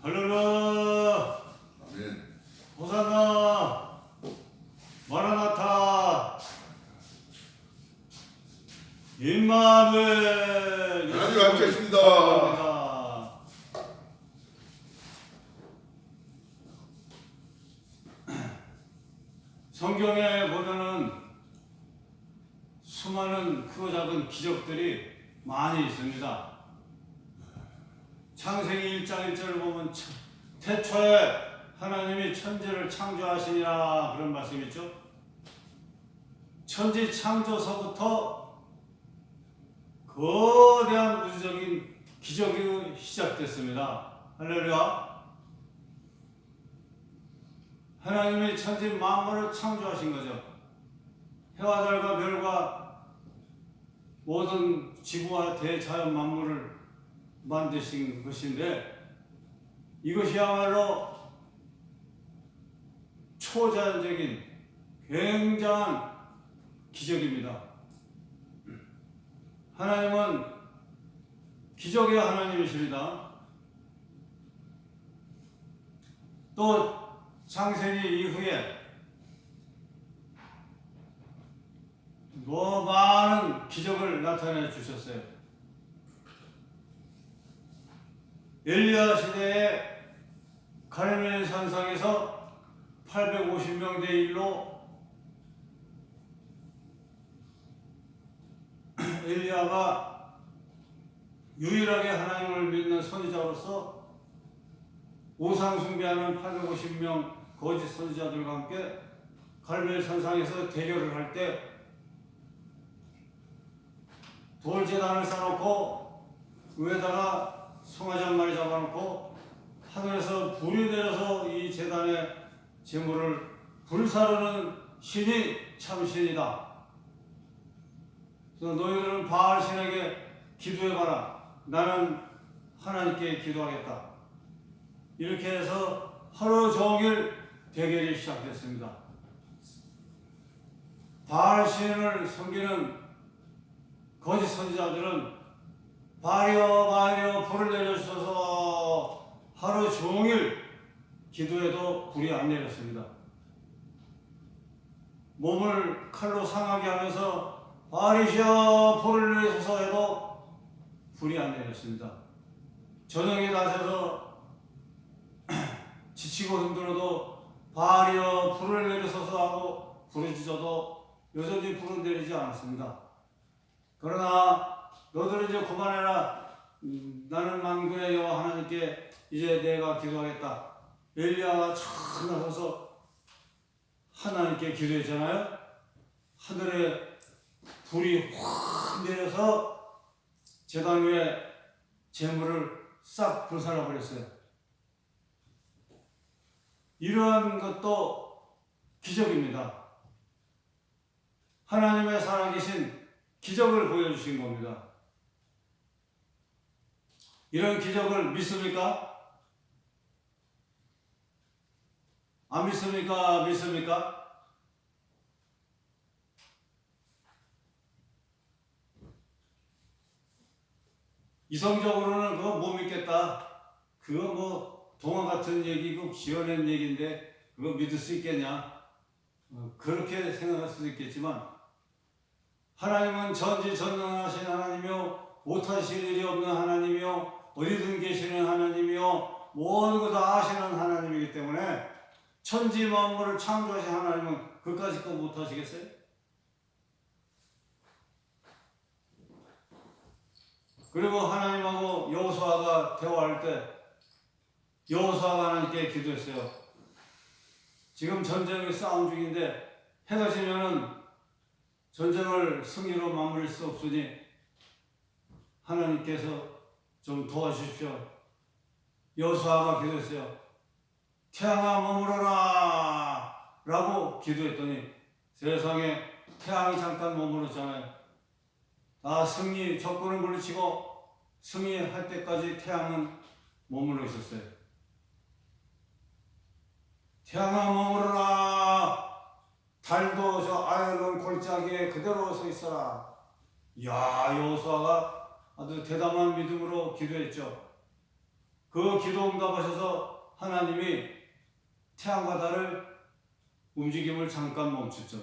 할렐루야. 아멘. 호산나. 마라나타. 임마누엘. 하나님 함께 하십니다. 성경에 보면은 수많은 크고 작은 기적들이 많이 있습니다. 창세기 1장 1절을 보면 태초에 하나님이 천지를 창조하시니라 그런 말씀 있죠. 천지 창조서부터 거대한 우주적인 기적이 시작됐습니다. 할렐루야. 하나님이 천지 만물을 창조하신 거죠. 해와 달과 별과 모든 지구와 대자연 만물을 만드신 것인데 이것이야말로 초자연적인 굉장한 기적입니다. 하나님은 기적의 하나님이십니다. 또 창세기 이후에 많은 기적을 나타내 주셨어요. 엘리야 시대에 갈멜 산상에서 850명 대 1로 엘리야가 유일하게 하나님을 믿는 선지자로서 우상 숭배하는 850명 거짓 선지자들과 함께 갈멜 산상에서 대결을 할 때 돌제단을 쌓아놓고 위에다가 송아지 한 마리 잡아놓고 하늘에서 불이 내려서 이 제단의 제물을 불사르는 신이 참 신이다. 그래서 너희들은 바알 신에게 기도해봐라. 나는 하나님께 기도하겠다. 이렇게 해서 하루 종일 대결이 시작됐습니다. 바알 신을 섬기는 거짓 선지자들은 바알이여 불을 내려주셔서 하루 종일 기도해도 불이 안 내렸습니다. 몸을 칼로 상하게 하면서 바알이시여 불을 내려주셔서 해도 불이 안 내렸습니다. 저녁에 나서서 지치고 힘들어도 바알이여 불을 내려주셔서 하고 부르짖어도 여전히 불은 내리지 않았습니다. 그러나 너들은 이제 그만해라. 나는 만군의 여호와 하나님께 이제 내가 기도하겠다. 엘리야가 촥 나서서 하나님께 기도했잖아요. 하늘에 불이 확 내려서 제단 위에 재물을 싹 불살라 버렸어요. 이러한 것도 기적입니다. 하나님의 살아계신 기적을 보여주신 겁니다. 이런 기적을 믿습니까? 안 믿습니까? 믿습니까? 이성적으로는 그거 못 믿겠다. 그거 뭐 동화 같은 얘기고 지어낸 얘기인데 그거 믿을 수 있겠냐? 그렇게 생각할 수도 있겠지만 하나님은 전지전능하신 하나님이요 못하실 일이 없는 하나님이요 어디든 계시는 하나님이요 모든 것 다 아시는 하나님이기 때문에 천지 만물을 창조하신 하나님은 그까짓 거 못하시겠어요? 그리고 하나님하고 여호수아가 대화할 때 여호수아가 하나님께 기도했어요. 지금 전쟁의 싸움 중인데 해가 지면은 전쟁을 승리로 마무리할 수 없으니 하나님께서 좀 도와주십시오. 여호수아가 기도했어요. 태양아 머무러라 라고 기도했더니 세상에 태양이 잠깐 머무르잖아요. 다 승리 적군을 물리치고 승리할 때까지 태양은 머물러 있었어요. 태양아 머무러라. 달도 저 아열한 골짜기에 그대로 서 있어라. 이야, 여호수아가 아주 대담한 믿음으로 기도했죠. 그 기도 응답하셔서 하나님이 태양과 달을 움직임을 잠깐 멈췄죠.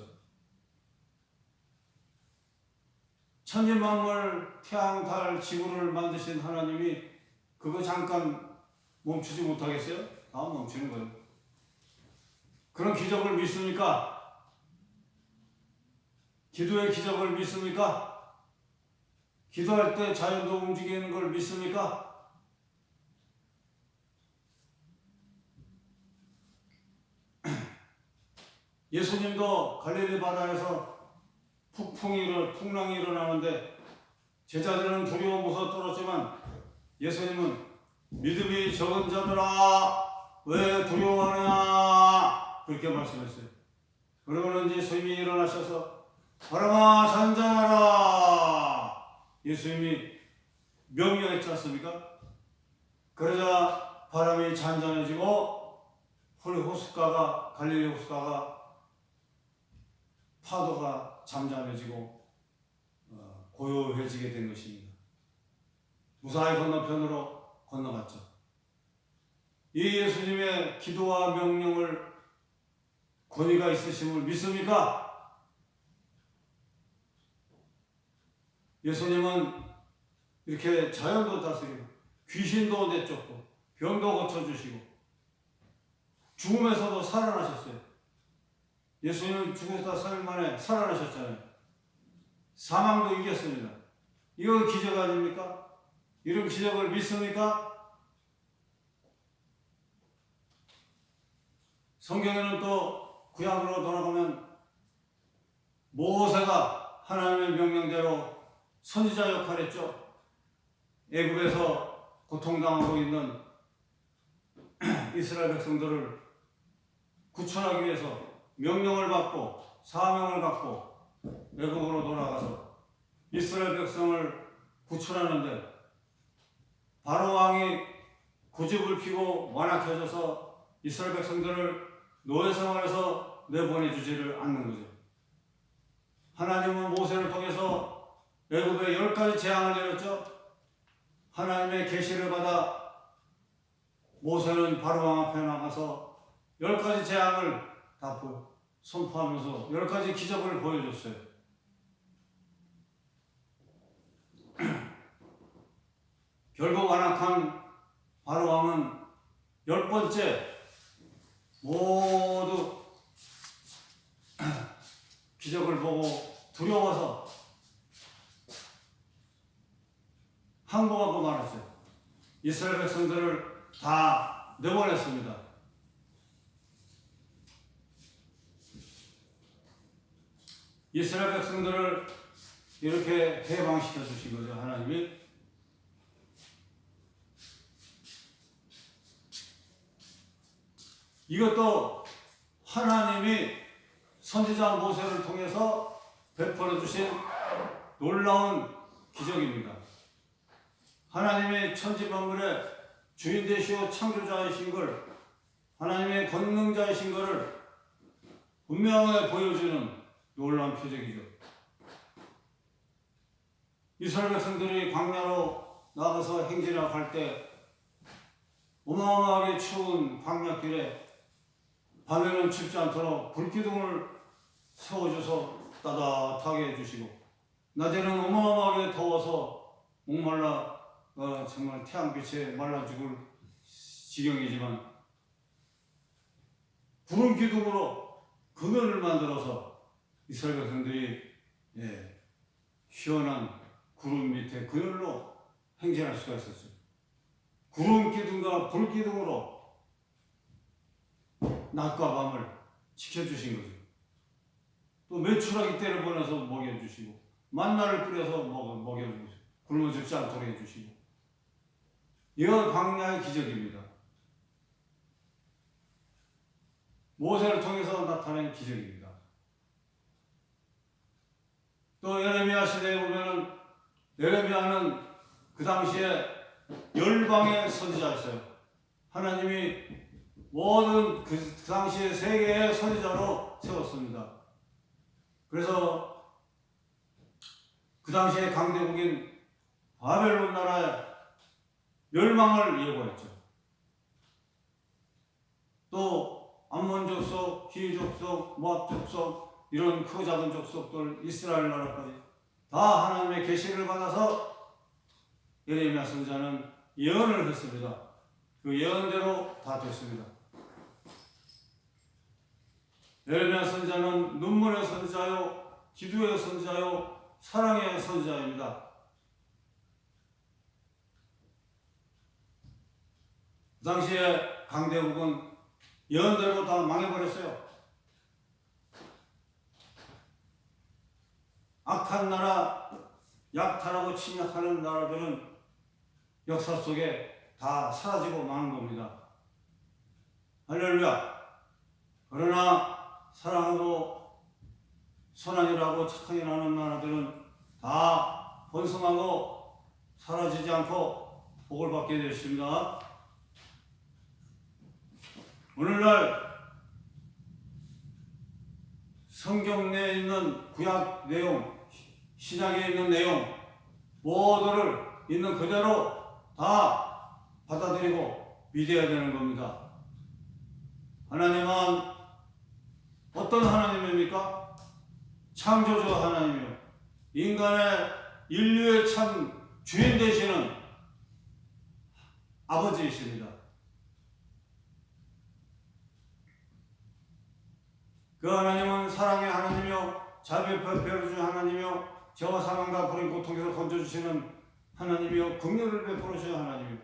천지만물, 태양, 달, 지구를 만드신 하나님이 그거 잠깐 멈추지 못하겠어요? 다 멈추는 거예요. 그런 기적을 믿습니까? 기도의 기적을 믿습니까? 기도할 때 자연도 움직이는 걸 믿습니까? 예수님도 갈릴리 바다에서 풍랑이 일어나는데 제자들은 두려워 무서워 떨었지만 예수님은 믿음이 적은 자들아 왜 두려워하느냐 그렇게 말씀했어요. 그러면 이제 예수님이 일어나셔서 바람아 잔잔하라 예수님이 명령했지 않습니까? 그러자 바람이 잔잔해지고 갈릴리 호숫가가 파도가 잠잠해지고 고요해지게 된 것입니다. 무사히 건너편으로 건너갔죠. 이 예수님의 기도와 명령을 권위가 있으심을 믿습니까? 예수님은 이렇게 자연도 다스리고 귀신도 내쫓고 병도 고쳐주시고 죽음에서도 살아나셨어요. 예수님은 죽음에서 3일 만에 살아나셨잖아요. 사망도 이겼습니다. 이거 기적 아닙니까? 이런 기적을 믿습니까? 성경에는 또 구약으로 돌아가면 모세가 하나님의 명령대로 선지자 역할을 했죠. 애굽에서 고통당하고 있는 이스라엘 백성들을 구출하기 위해서 명령을 받고 사명을 받고 애굽으로 돌아가서 이스라엘 백성을 구출하는데 바로 왕이 고집을 피고 완악해져서 이스라엘 백성들을 노예 생활에서 내보내주지를 않는 거죠. 하나님은 모세를 통해서 애굽에 10가지 재앙을 내렸죠. 하나님의 계시를 받아 모세는 바로 왕 앞에 나가서 10가지 재앙을 다 선포하면서 10가지 기적을 보여줬어요. 결국 완악한 바로 왕은 10번째 모두 기적을 보고 두려워서 항복하고 말았어요. 이스라엘 백성들을 다 내보냈습니다. 이스라엘 백성들을 이렇게 해방시켜 주신 거죠. 하나님이. 이것도 하나님이 선지자 모세를 통해서 베풀어 주신 놀라운 기적입니다. 하나님의 천지 만물의 주인 되시오 창조자이신 걸, 하나님의 권능자이신 것을 분명하게 보여주는 놀라운 표적이죠. 이스라엘 백성들이 광야로 나가서 행진할 때 어마어마하게 추운 광야길에 밤에는 춥지 않도록 불기둥을 세워줘서 따뜻하게 해주시고 낮에는 어마어마하게 더워서 목말라 정말 태양빛에 말라 죽을 지경이지만 구름 기둥으로 그늘을 만들어서 이스라엘 백성들이 시원한 구름 밑에 그늘로 행진할 수가 있었죠. 구름 기둥과 불 기둥으로 낮과 밤을 지켜주신 거죠. 또 메추라기 떼를 보내서 먹여주시고 만나를 뿌려서 먹여주시고 굶어 죽지 않도록 해주시고 이건 광야의 기적입니다. 모세를 통해서 나타낸 기적입니다. 또 예레미야 시대에 보면은 예레미야는 그 당시에 열방의 선지자였어요. 하나님이 모든 그 당시에 세계의 선지자로 세웠습니다. 그래서 그 당시에 강대국인 바벨론 나라의 멸망을 예고했죠. 또 암몬 족속, 히 족속, 모압 족속 이런 크고 작은 족속들 이스라엘 나라까지 다 하나님의 계시를 받아서 예레미야 선지자는 예언을 했습니다. 그 예언대로 다 됐습니다. 예레미야 선지자는 눈물의 선지자요, 기도의 선지자요, 사랑의 선지자입니다. 그 당시에 강대국은 예언대로 다 망해버렸어요. 악한 나라, 약탈하고 침략하는 나라들은 역사 속에 다 사라지고 마는 겁니다. 할렐루야. 그러나 사랑하고 선한 일하고 착한 일하는 나라들은 다 번성하고 사라지지 않고 복을 받게 되었습니다. 오늘날 성경 내에 있는 구약 내용, 신약에 있는 내용 모두를 있는 그대로 다 받아들이고 믿어야 되는 겁니다. 하나님은 어떤 하나님입니까? 창조주 하나님이요. 인간의 인류의 참 주인 되시는 아버지이십니다. 그 하나님은 사랑의 하나님이요, 자비를 하나님이요, 저와 사망과 불의 고통에서 건져주시는 하나님이요, 긍휼을 베풀으시는 하나님이요,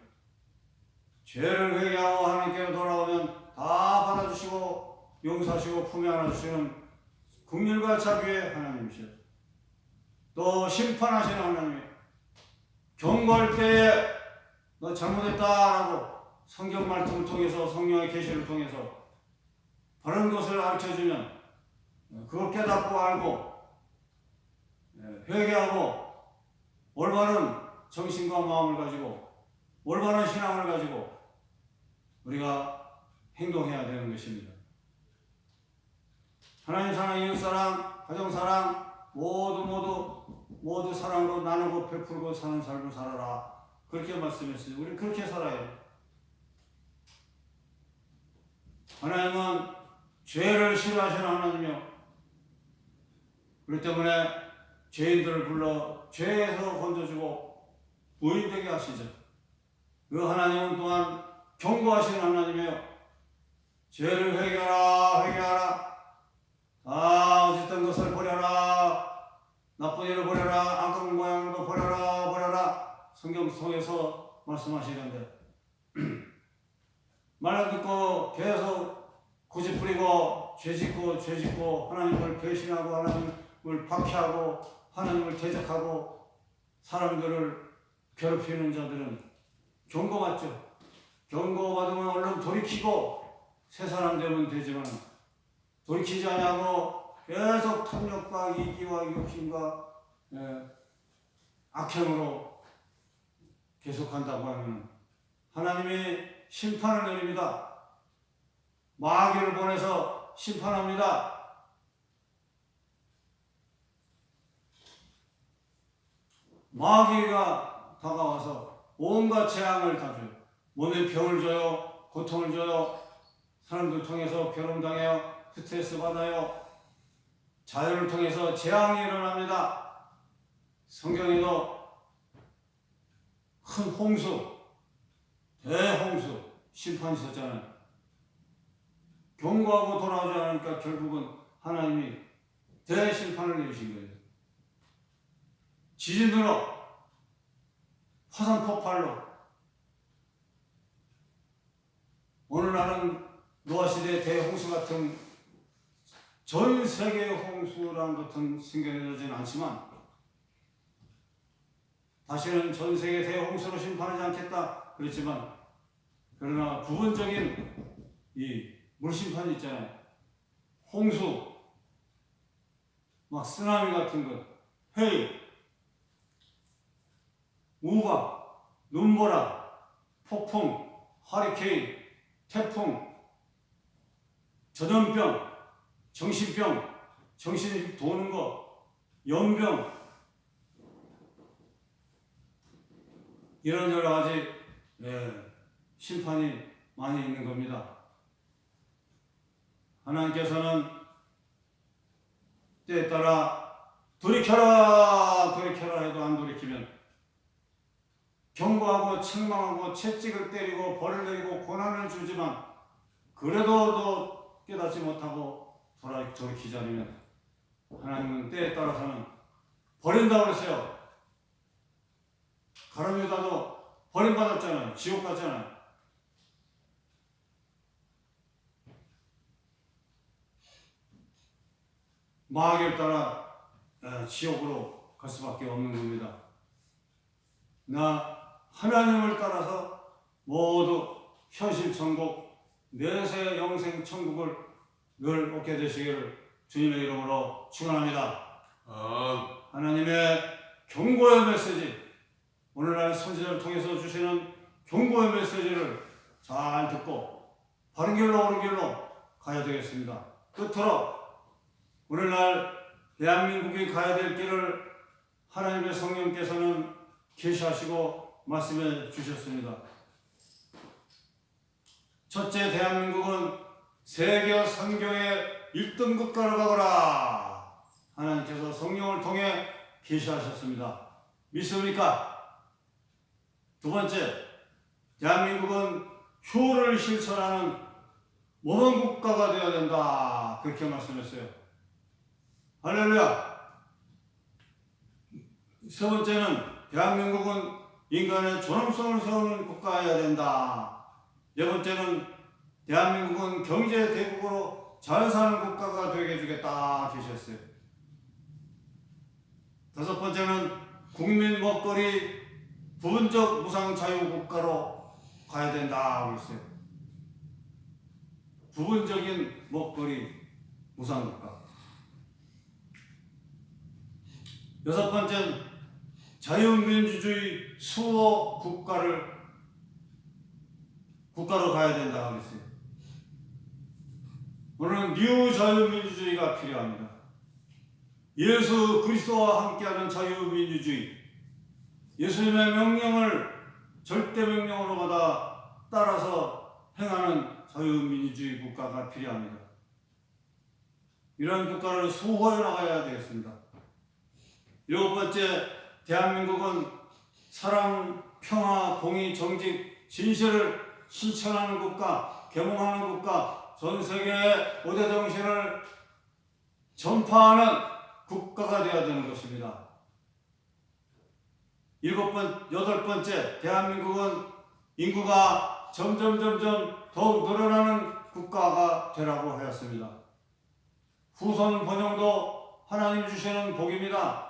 죄를 회개하고 하나님께로 돌아오면 다 받아주시고 용서하시고 품에 안아주시는 긍휼과 자비의 하나님이시요, 또 심판하시는 하나님이요, 경고할 때에 너 잘못했다라고 성경 말씀을 통해서, 성령의 계시를 통해서 바른 것을 가르쳐주면 그걸 깨닫고 알고 회개하고 올바른 정신과 마음을 가지고 올바른 신앙을 가지고 우리가 행동해야 되는 것입니다. 하나님 사랑, 이웃 사랑, 가정 사랑 모두 사랑으로 나누고 베풀고 사는 삶을 살아라. 그렇게 말씀했어요. 우리 그렇게 살아요. 하나님은 죄를 싫어하시는 하나님이요, 그렇기 때문에 죄인들을 불러 죄에서 건져주고 부인되게 하시죠. 그 하나님은 또한 경고하시는 하나님이에요. 죄를 회개하라, 회개하라. 어쨌든 것을 버려라. 나쁜 일을 버려라. 악한 모양도 버려라, 버려라. 성경 속에서 말씀하시는데 말 안 듣고 계속 고집부리고 죄짓고 하나님을 배신하고 하나님을 박해하고 하나님을 대적하고 사람들을 괴롭히는 자들은 경고받죠. 경고받으면 얼른 돌이키고 새 사람 되면 되지만 돌이키지 않냐고 계속 탐욕과 이기와 욕심과 악행으로 계속한다고 하면 하나님이 심판을 내립니다. 마귀를 보내서 심판합니다. 마귀가 다가와서 온갖 재앙을 다 줘요. 몸에 병을 줘요. 고통을 줘요. 사람들 통해서 괴로움당해요. 스트레스 받아요. 자연을 통해서 재앙이 일어납니다. 성경에도 큰 홍수, 대홍수, 심판이 있었잖아요. 경고하고 돌아오지 않으니까 결국은 하나님이 대심판을 내리신 거예요. 지진으로, 화산 폭발로. 오늘날은 노아시대의 대홍수 같은 전 세계의 홍수라는 것은 생겨나지는 않지만 다시는 전 세계 대홍수로 심판하지 않겠다 그랬지만, 그러나 부분적인 이 물심판이 있잖아요. 홍수, 막 쓰나미 같은 것, 해일, 우박, 눈보라, 폭풍, 허리케인, 태풍, 전염병, 정신병, 정신이 도는 거, 연병, 이런 여러 가지 심판이 많이 있는 겁니다. 하나님께서는 때에 따라 돌이켜라 돌이켜라 해도 안 돌이키면 경고하고 책망하고 채찍을 때리고 벌을 내리고 고난을 주지만 그래도 또 깨닫지 못하고 돌이키지 않으면 하나님은 때에 따라서는 버린다고 그랬어요. 가룟 유다도 버림받았잖아요. 지옥 갔잖아요. 마귀를 따라 지옥으로 갈 수밖에 없는 겁니다. 나 하나님을 따라서 모두 현실 천국, 내세 영생 천국을 늘 얻게 되시기를 주님의 이름으로 축원합니다. 하나님의 경고의 메시지, 오늘날 선지자를 통해서 주시는 경고의 메시지를 잘 듣고 바른 길로 옳은 길로 가야 되겠습니다. 끝으로 오늘날 대한민국이 가야 될 길을 하나님의 성령께서는 계시하시고 말씀해 주셨습니다. 첫째, 대한민국은 세계 선교의 1등 국가로 가거라. 하나님께서 성령을 통해 계시하셨습니다. 믿습니까? 두 번째, 대한민국은 효를 실천하는 모범 국가가 되어야 된다. 그렇게 말씀했어요. 할렐루야. 세 번째는 대한민국은 인간의 존엄성을 세우는 국가여야 된다. 네 번째는 대한민국은 경제 대국으로 잘 사는 국가가 되게 해주겠다 계셨어요. 다섯 번째는 국민 먹거리 부분적 무상 자유 국가로 가야 된다 그랬어요. 부분적인 먹거리 무상 국가. 여섯 번째는 자유민주주의 수호 국가로 가야 된다 그랬어요. 오늘은 뉴 자유민주주의가 필요합니다. 예수 그리스도와 함께하는 자유민주주의, 예수님의 명령을 절대 명령으로 받아 따라서 행하는 자유민주주의 국가가 필요합니다. 이런 국가를 수호해 나가야 되겠습니다. 일곱 번째, 대한민국은 사랑, 평화, 공의, 정직, 진실을 실천하는 국가, 계몽하는 국가, 전 세계의 5대 정신을 전파하는 국가가 되어야 되는 것입니다. 여덟 번째, 대한민국은 인구가 점점 더욱 늘어나는 국가가 되라고 하였습니다. 후손 번영도 하나님 주시는 복입니다.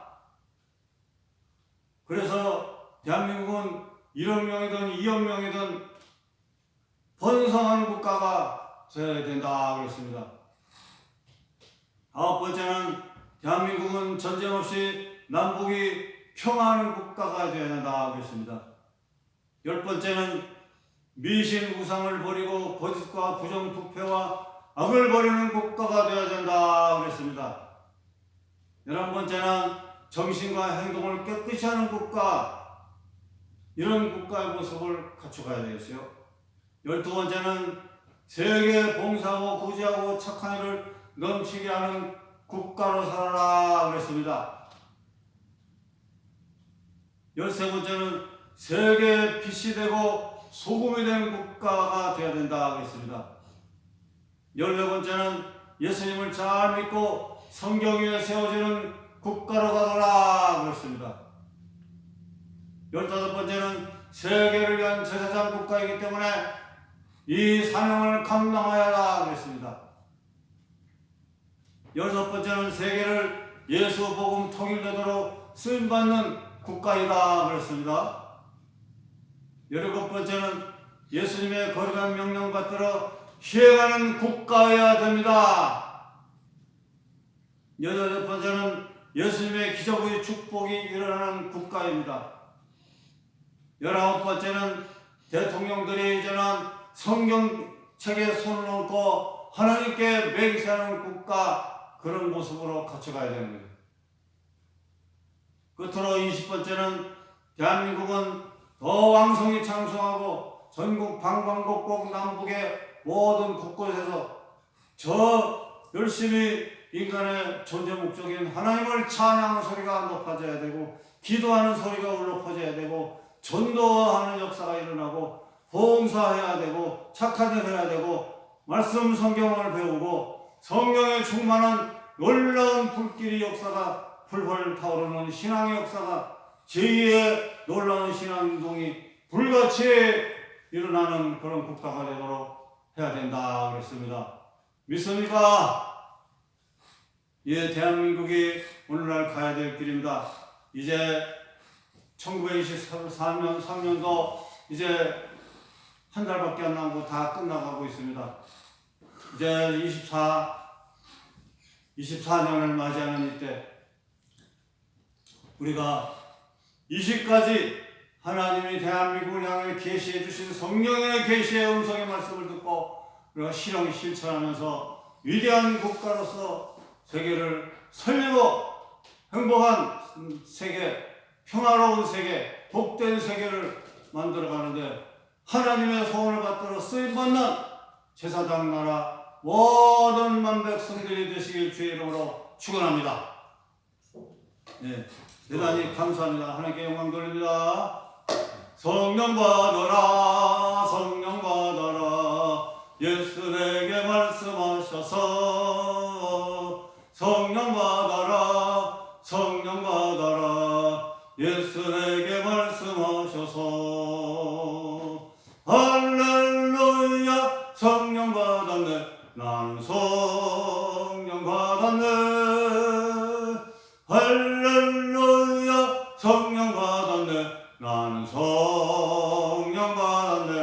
그래서 대한민국은 1억 명이든 2억 명이든 번성하는 국가가 되어야 된다 그랬습니다. 아홉 번째는 대한민국은 전쟁 없이 남북이 평화하는 국가가 되어야 된다 그랬습니다. 열 번째는 미신 우상을 버리고 거짓과 부정부패와 악을 버리는 국가가 되어야 된다 그랬습니다. 11번째는 정신과 행동을 깨끗이 하는 국가, 이런 국가의 모습을 갖춰가야 되겠어요. 12번째는 세계 봉사하고 구제하고 착한 일을 넘치게 하는 국가로 살아라 그랬습니다. 13번째는 세계의 빛이 되고 소금이 된 국가가 되어야 된다 그랬습니다. 14번째는 예수님을 잘 믿고 성경 위에 세워지는 국가로 가거라 그랬습니다. 15번째는 세계를 위한 제사장 국가이기 때문에 이 사명을 감당해야 하라 그랬습니다. 16번째는 세계를 예수 복음 통일되도록 쓰임받는 국가이다 그랬습니다. 17번째는 예수님의 거룩한 명령 받들어 시행하는 국가여야 됩니다. 18번째는 예수님의 기적의 축복이 일어나는 국가입니다. 19번째는 대통령들이 이제는 성경책에 손을 얹고 하나님께 맹세하는 국가, 그런 모습으로 갖춰가야 되는 거예요. 끝으로 20번째는 대한민국은 더 왕성히 창성하고 전국 방방곡곡 남북의 모든 곳곳에서 저 열심히 인간의 존재 목적인 하나님을 찬양하는 소리가 높아져야 되고, 기도하는 소리가 울려 퍼져야 되고, 전도하는 역사가 일어나고, 봉사해야 되고, 착한 일 해야 되고, 말씀 성경을 배우고, 성경에 충만한 놀라운 불길이 역사가 풀풀 타오르는 신앙의 역사가, 제2의 놀라운 신앙운동이 불같이 일어나는 그런 국가가 되도록 해야 된다 그랬습니다. 믿습니까? 예, 대한민국이 오늘날 가야 될 길입니다. 이제 1923년도 이제 한 달밖에 안 남고 다 끝나가고 있습니다. 이제 24년을 맞이하는 이때 우리가 이 시까지 하나님이 대한민국을 향해 계시해 주신 성령의 계시의 음성의 말씀을 듣고 우리가 실천하면서 위대한 국가로서 세계를 살리고 행복한 세계, 평화로운 세계, 복된 세계를 만들어가는데 하나님의 소원을 받들어 쓰임받는 제사장 나라 모든 만백성들이 되시길 주의 이름으로 축원합니다. 네, 대단히 감사합니다. 하나님께 영광 돌립니다. 성령 받아라, 성령 받아라, 예수 내게 말씀하셔서. 성령 받아라, 성령 받아라, 예수 내게 말씀하셔서. 할렐루야, 성령 받았네, 나는 성령 받았네. 할렐루야, 성령 받았네, 나는 성령 받았네.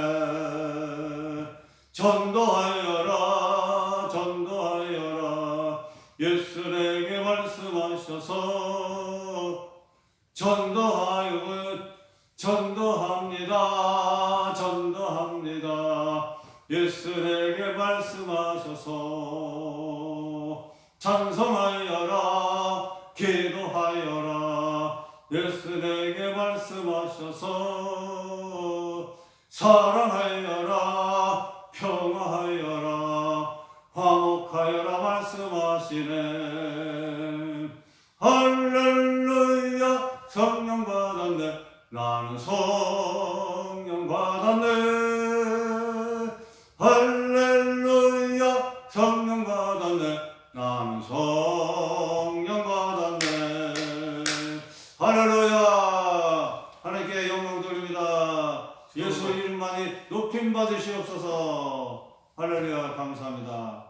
전도하여라, 전도하여라, 예수 내게 말씀하셔서. 전도합니다, 전도합니다, 예수 내게 말씀하셔서. 찬송하여라, 기도하여라, 예수 내게 말씀하셔서. 사랑하여라, 평화하여라, 화목하여라 말씀하시네. 할렐루야, 성령 받았네, 나는 성령 받았네. 할렐루야, 성령 받았네, 나는 성령 받았네. 할렐루야, 하나님께 영광 돌립니다. 예수 이름만이 높임 받으시옵소서. 할렐루야, 감사합니다.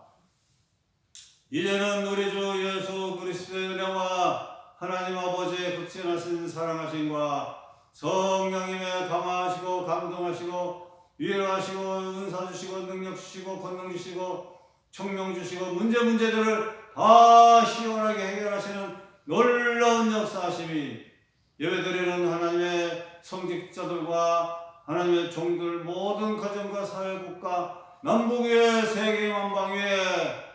이제는 우리 주 예수 그리스도의 은혜와 하나님 아버지의 극진하신 사랑하심과 성령님의 감화하시고 감동하시고 위로하시고 은사 주시고 능력 주시고 권능 주시고 총명 주시고 문제들을 다 시원하게 해결하시는 놀라운 역사하심이 예배드리는 하나님의 성직자들과 하나님의 종들 모든 가정과 사회국가 남북위에 세계 만방위에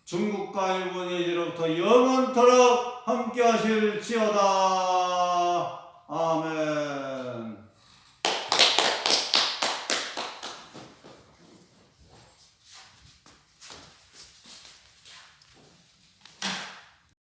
중국과 일본이 이제로부터 영원토록 함께 하실지어다. 아멘.